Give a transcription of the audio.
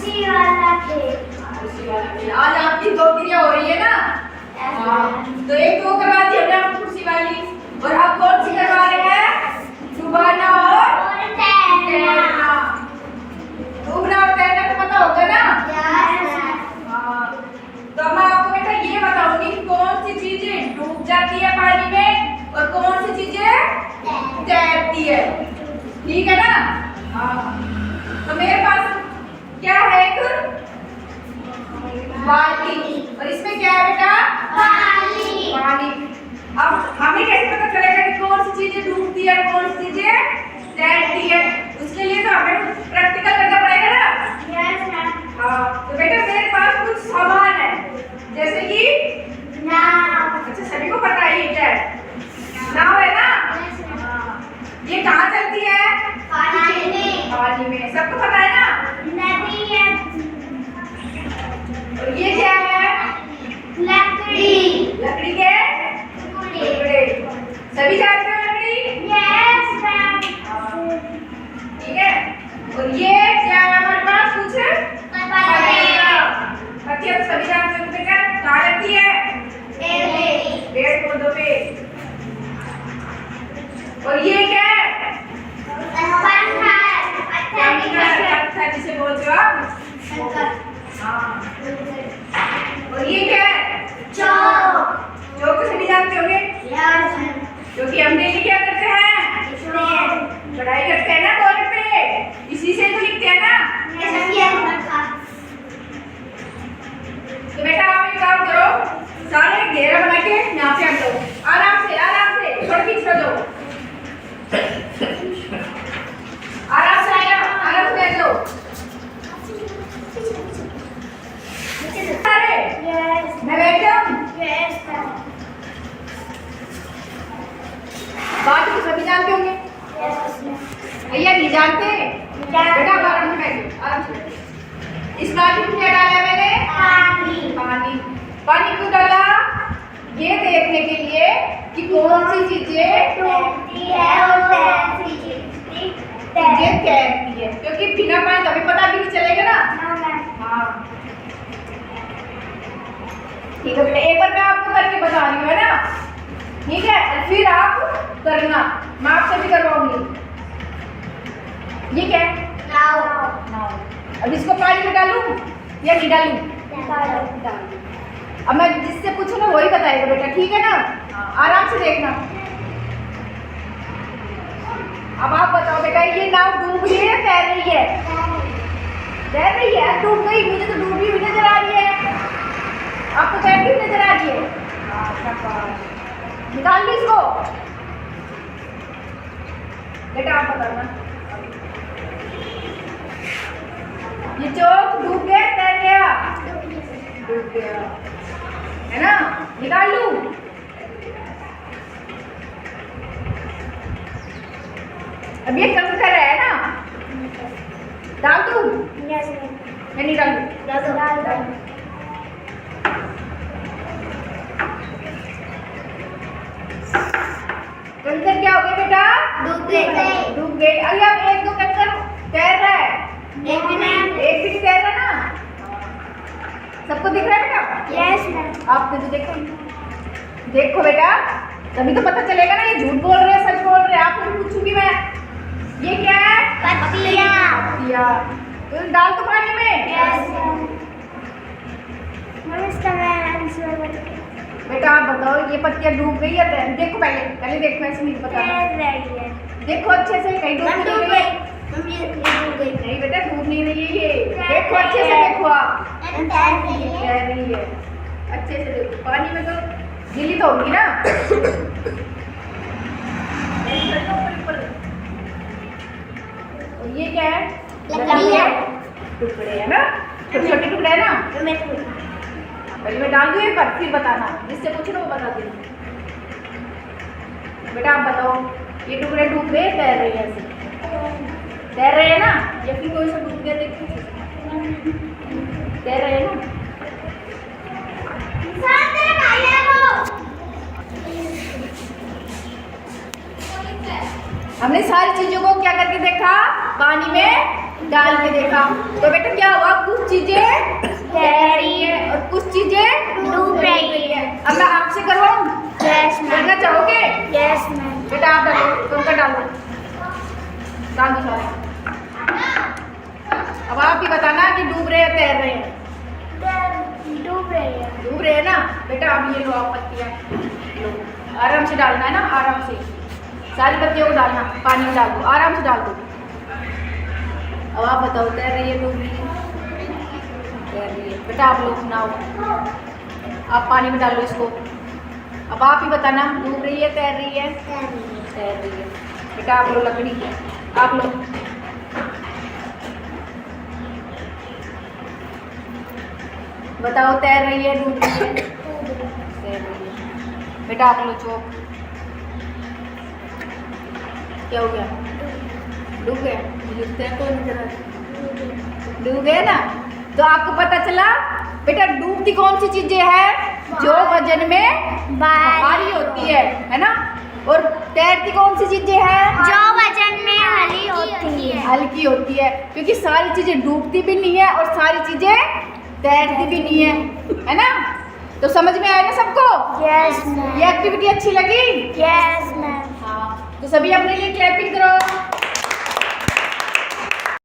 कुर्सी वाला खेल। कुर्सी वाला खेल। आज आपकी दो क्रिया हो रही है ना? हाँ, तो एक तो करवा दी हमने आपको कुर्सी वाली, और अब कौन सी करवा रहे हैं? डूबना और तैरना। डूबना और तैरना तो पता होगा ना? हाँ, तो मैं आपको बेटा ये बताऊंगी कि कौन सी चीजें डूब जाती है पानी में और कौन सी चीजें तैरती है। ठीक है ना? हाँ, तो मेरे पास क्या है? एक बाल्टी, और इसमें क्या है बेटा? पानी। पानी। अब हमें कैसे पता चलेगा कि कौन सी चीजें डूबती है कौन सी चीजें तैरती है? उसके लिए तो हमें प्रैक्टिकल करना पड़ेगा ना? हाँ, तो बेटा मेरे पास कुछ सामान है, जैसे कि नाव। अच्छा, सभी को पता है ये क्या है? नाव है ना? ये कहाँ चलती है? पानी में। पानी में, सबको पता है ना? नदी है। और ये क्या है? लकड़ी। लकड़ी के टुकड़े। सभी जानते हो लकड़ी? Yes ma'am. ठीक है। और ये क्या है हमारे पास? कुछ पत्तियां तो सभी जानते हो बेटा, कहाँ लगती है? पेड़ पौधों पे। और ये क्या है? पत्थर जिसे बोलते हो आप? हाँ। और ये क्या है? चौक। चौक तो सभी जानते होंगे, क्योंकि हम डेली क्या करते हैं? पढ़ाई करते हैं ना बोर्ड पे, इसी से तो लिखते हैं ना? तो बेटा आप एक काम करो, सारे घेरा बना के यहाँ पे रख दो, आराम से थोड़ा पीछे दो, आराम से बैठ लो। मैं बैठ जाऊँ? बात तो सभी जानते होंगे, भैया नहीं जानते? बेटा आराम से बैठो, आराम से बैठो। इस बाल्टी में क्या डाला है मैंने? पानी। पानी क्यों डाला? ये देखने के लिए कि कौन सी चीजें डूबती है और तैरती है, क्योंकि बिना पानी कभी पता भी नहीं चलेगा ना। हाँ, ठीक है बेटा, एक बार मैं आपको करके बता रही हूँ, है ना? ठीक है, और फिर आप करना, मैं आपसे भी करवाऊंगी। ये क्या है? नाव। अब इसको पानी में डालूं या नहीं डालूं? डालूं। अब मैं जिससे पूछूं ना वही बताएगा बेटा, ठीक है ना? आराम से देखना। अब आप बताओ बेटा, ये नाव डूब रही है या तैर रही है? तैर रही है। डूब गई, मुझे तो डूबी हुई नजर आ रही है, आपको तैरती हुई नजर आ रही है। निकाल ली इसको बेटा, आप बताना। ये चौक डूब गया तैर गया? डूब गया, है ना? निकाल लूं? अब ये कंकर है ना, डाल दूं? मैं नहीं डालूं? डाल। कंकर क्या हो गया बेटा? डूब गए। अरे अब एक दो कंकर तैर रहा है, एक भी नहीं तैर रहा ना? सबको दिख रहा है बेटा? Yes ma'am. आपने तो देखा, देखो बेटा, तभी तो पता चलेगा ना ये झूठ बोल रहे हैं सच बोल रहे हैं। आपको भी पूछूंगी मैं, ये क्या है? पत्तियां। तो डाल तो पानी में। बेटा आप बताओ, ये पत्तियां डूब गई या तैर? देखो पहले देखो, ऐसे नहीं पता। देखो अच्छे से, कहीं डूब नहीं बेटा, डूब नहीं रही है ये। देखो अच्छे से, देखो आप, तैर रही है। अच्छे से देखो, पानी में तो गीली तो होगी ना? और ये क्या है? लकड़ी है। टुकड़े है ना, छोटे छोटे टुकड़े है ना? पहले मैं डाल दूँ एक बार, फिर बताना, जिससे पूछो वो बता देना। बेटा आप बताओ, ये टुकड़े डूब गए तैर रहे हैं? ऐसे तैर रहे हैं ना, या फिर कोई सा डूब गया? देखो तैर रहे हैं ना? हमने सारी चीजों को क्या करके देखा? पानी में डाल के देखा तो बेटा क्या हुआ, कुछ चीजें तैर रही है और कुछ चीजें डूब रही है। अब मैं आपसे करवाऊं, यस देखना मैम। चाहोगे? Yes ma'am. बेटा आप डालो, तुमका डालो, डाल दो सारे। अब आप ही बताना कि डूब रहे हैं तैर रहे हैं। डूब रही है। डूब रहे हैं ना बेटा। अब ये लो आप पत्तियाँ, लो आराम से डालना है ना, आराम से सारी पत्तियों को डालना, पानी में डाल दो, आराम से डाल दो। अब आप बताओ तैर रही है डूब रही है? तैर रही है बेटा। आप लोग सुनाओ, आप पानी में डालो इसको। अब आप ही बताना डूब रही है तैर रही है? तैर रही है बेटा। आप लो लकड़ी, आप लो, बताओ तैर रही है डूब रही है? तैर रही है बेटा। आप लो चौक, क्या हो गया? डूब गया? लिखते हैं तो नजर आ रहा। डूब गए ना। तो आपको पता चला बेटा डूबती कौन सी चीजें हैं जो वजन में भारी होती है ना, और तैरती कौन सी चीजें हैं जो वजन में हल्की होती है। हल्की होती है, क्योंकि सारी चीजें डूबती भी नहीं है और सारी चीजें तैरती भी नहीं है ना। तो समझ में आया ना सबको? Yes ma'am. ये एक्टिविटी अच्छी लगी? Yes ma'am. हाँ, तो सभी अपने लिए क्लैपिंग करो।